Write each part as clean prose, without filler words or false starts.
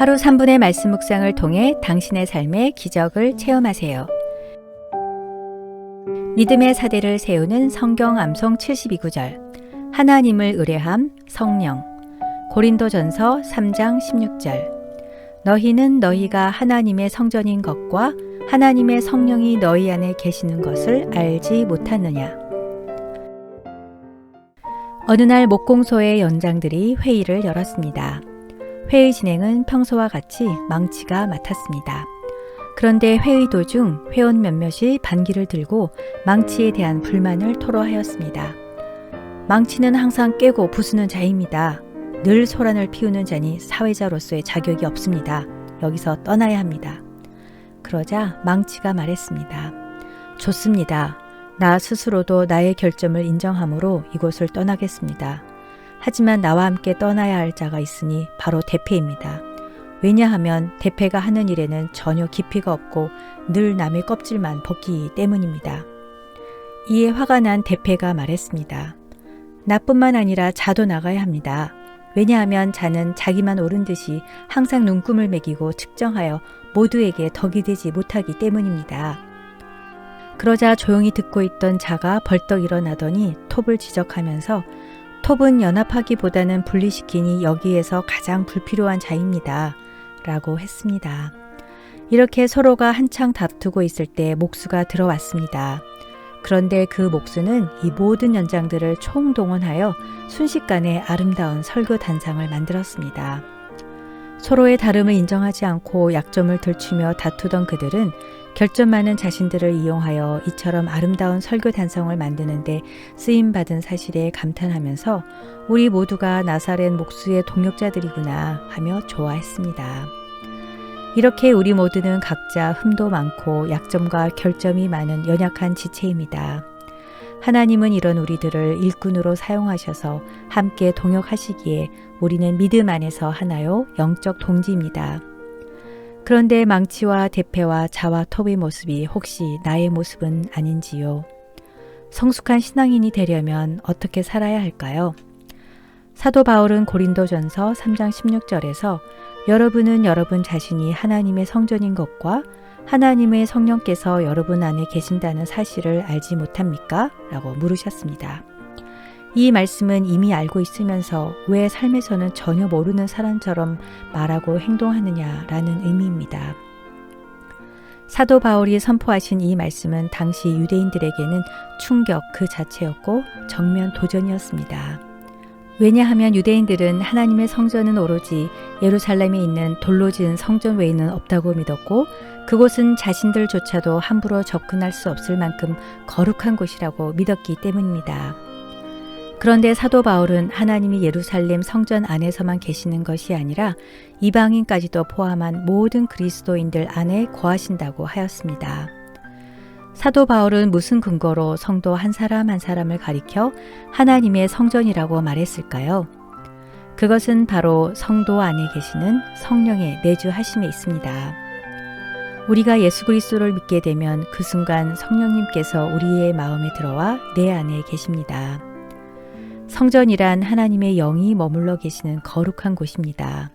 하루 3분의 말씀 묵상을 통해 당신의 삶의 기적을 체험하세요. 믿음의 사대를 세우는 성경 암송 72구절. 하나님을 의뢰함 성령. 고린도전서 3장 16절. 너희는 너희가 하나님의 성전인 것과 하나님의 성령이 너희 안에 계시는 것을 알지 못하느냐. 어느 날 목공소의 연장들이 회의를 열었습니다. 회의 진행은 평소와 같이 망치가 맡았습니다. 그런데 회의 도중 회원 몇몇이 반기를 들고 망치에 대한 불만을 토로하였습니다. 망치는 항상 깨고 부수는 자입니다. 늘 소란을 피우는 자니 사회자로서의 자격이 없습니다. 여기서 떠나야 합니다. 그러자 망치가 말했습니다. 좋습니다. 나 스스로도 나의 결점을 인정하므로 이곳을 떠나겠습니다. 하지만 나와 함께 떠나야 할 자가 있으니 바로 대패입니다. 왜냐하면 대패가 하는 일에는 전혀 깊이가 없고 늘 남의 껍질만 벗기기 때문입니다. 이에 화가 난 대패가 말했습니다. 나뿐만 아니라 자도 나가야 합니다. 왜냐하면 자는 자기만 옳은 듯이 항상 눈금을 매기고 측정하여 모두에게 덕이 되지 못하기 때문입니다. 그러자 조용히 듣고 있던 자가 벌떡 일어나더니 톱을 지적하면서 톱은 연합하기보다는 분리시키니 여기에서 가장 불필요한 자입니다. 라고 했습니다. 이렇게 서로가 한창 다투고 있을 때 목수가 들어왔습니다. 그런데 그 목수는 이 모든 연장들을 총동원하여 순식간에 아름다운 설교 단상을 만들었습니다. 서로의 다름을 인정하지 않고 약점을 들추며 다투던 그들은 결점 많은 자신들을 이용하여 이처럼 아름다운 설교 단성을 만드는데 쓰임받은 사실에 감탄하면서 우리 모두가 나사렛 목수의 동력자들이구나 하며 좋아했습니다. 이렇게 우리 모두는 각자 흠도 많고 약점과 결점이 많은 연약한 지체입니다. 하나님은 이런 우리들을 일꾼으로 사용하셔서 함께 동역하시기에 우리는 믿음 안에서 하나요 영적 동지입니다. 그런데 망치와 대패와 자와 톱의 모습이 혹시 나의 모습은 아닌지요? 성숙한 신앙인이 되려면 어떻게 살아야 할까요? 사도 바울은 고린도전서 3장 16절에서 여러분은 여러분 자신이 하나님의 성전인 것과 하나님의 성령께서 여러분 안에 계신다는 사실을 알지 못합니까? 라고 물으셨습니다. 이 말씀은 이미 알고 있으면서 왜 삶에서는 전혀 모르는 사람처럼 말하고 행동하느냐라는 의미입니다. 사도 바울이 선포하신 이 말씀은 당시 유대인들에게는 충격 그 자체였고 정면 도전이었습니다. 왜냐하면 유대인들은 하나님의 성전은 오로지 예루살렘에 있는 돌로 지은 성전 외에는 없다고 믿었고 그곳은 자신들조차도 함부로 접근할 수 없을 만큼 거룩한 곳이라고 믿었기 때문입니다. 그런데 사도 바울은 하나님이 예루살렘 성전 안에서만 계시는 것이 아니라 이방인까지도 포함한 모든 그리스도인들 안에 거하신다고 하였습니다. 사도 바울은 무슨 근거로 성도 한 사람 한 사람을 가리켜 하나님의 성전이라고 말했을까요? 그것은 바로 성도 안에 계시는 성령의 내주하심에 있습니다. 우리가 예수 그리스도를 믿게 되면 그 순간 성령님께서 우리의 마음에 들어와 내 안에 계십니다. 성전이란 하나님의 영이 머물러 계시는 거룩한 곳입니다.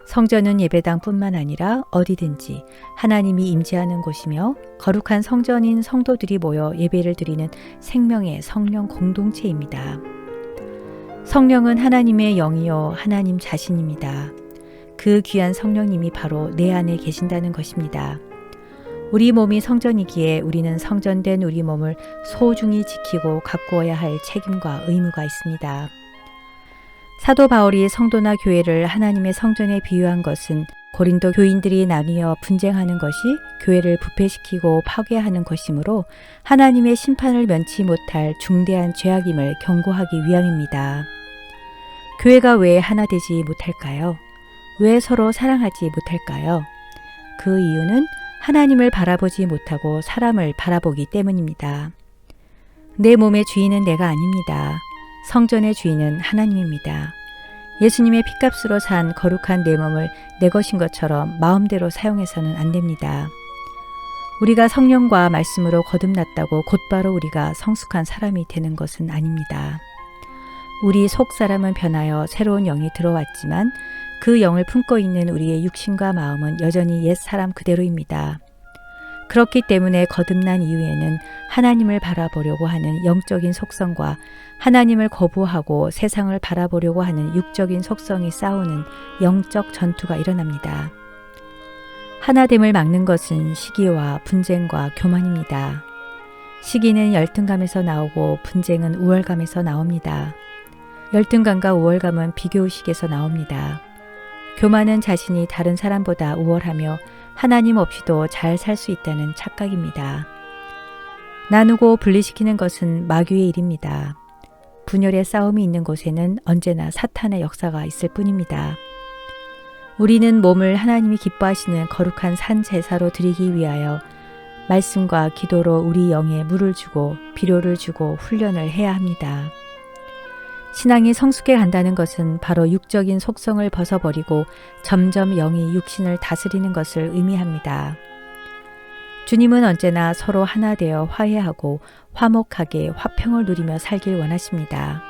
성전은 예배당뿐만 아니라 어디든지 하나님이 임재하는 곳이며 거룩한 성전인 성도들이 모여 예배를 드리는 생명의 성령 공동체입니다. 성령은 하나님의 영이요 하나님 자신입니다. 그 귀한 성령님이 바로 내 안에 계신다는 것입니다. 우리 몸이 성전이기에 우리는 성전된 우리 몸을 소중히 지키고 가꾸어야 할 책임과 의무가 있습니다. 사도 바울이 성도나 교회를 하나님의 성전에 비유한 것은 고린도 교인들이 나뉘어 분쟁하는 것이 교회를 부패시키고 파괴하는 것이므로 하나님의 심판을 면치 못할 중대한 죄악임을 경고하기 위함입니다. 교회가 왜 하나 되지 못할까요? 왜 서로 사랑하지 못할까요? 그 이유는 하나님을 바라보지 못하고 사람을 바라보기 때문입니다. 내 몸의 주인은 내가 아닙니다. 성전의 주인은 하나님입니다. 예수님의 핏값으로 산 거룩한 내 몸을 내 것인 것처럼 마음대로 사용해서는 안 됩니다. 우리가 성령과 말씀으로 거듭났다고 곧바로 우리가 성숙한 사람이 되는 것은 아닙니다. 우리 속 사람은 변하여 새로운 영이 들어왔지만 그 영을 품고 있는 우리의 육신과 마음은 여전히 옛 사람 그대로입니다. 그렇기 때문에 거듭난 이후에는 하나님을 바라보려고 하는 영적인 속성과 하나님을 거부하고 세상을 바라보려고 하는 육적인 속성이 싸우는 영적 전투가 일어납니다. 하나됨을 막는 것은 시기와 분쟁과 교만입니다. 시기는 열등감에서 나오고 분쟁은 우월감에서 나옵니다. 열등감과 우월감은 비교의식에서 나옵니다. 교만은 자신이 다른 사람보다 우월하며 하나님 없이도 잘 살 수 있다는 착각입니다. 나누고 분리시키는 것은 마귀의 일입니다. 분열의 싸움이 있는 곳에는 언제나 사탄의 역사가 있을 뿐입니다. 우리는 몸을 하나님이 기뻐하시는 거룩한 산 제사로 드리기 위하여 말씀과 기도로 우리 영에 물을 주고 비료를 주고 훈련을 해야 합니다. 신앙이 성숙해 간다는 것은 바로 육적인 속성을 벗어버리고 점점 영이 육신을 다스리는 것을 의미합니다. 주님은 언제나 서로 하나 되어 화해하고 화목하게 화평을 누리며 살길 원하십니다.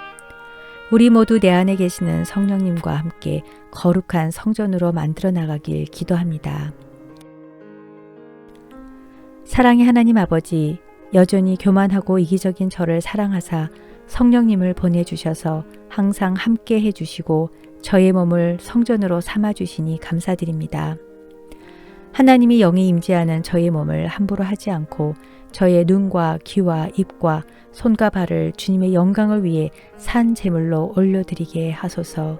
우리 모두 내 안에 계시는 성령님과 함께 거룩한 성전으로 만들어 나가길 기도합니다. 사랑의 하나님 아버지, 여전히 교만하고 이기적인 저를 사랑하사 성령님을 보내주셔서 항상 함께 해주시고 저의 몸을 성전으로 삼아주시니 감사드립니다. 하나님이 영이 임재하는 저의 몸을 함부로 하지 않고 저의 눈과 귀와 입과 손과 발을 주님의 영광을 위해 산 제물로 올려드리게 하소서.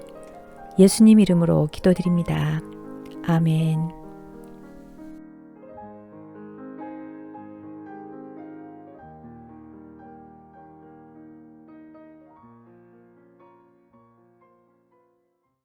예수님 이름으로 기도드립니다. 아멘.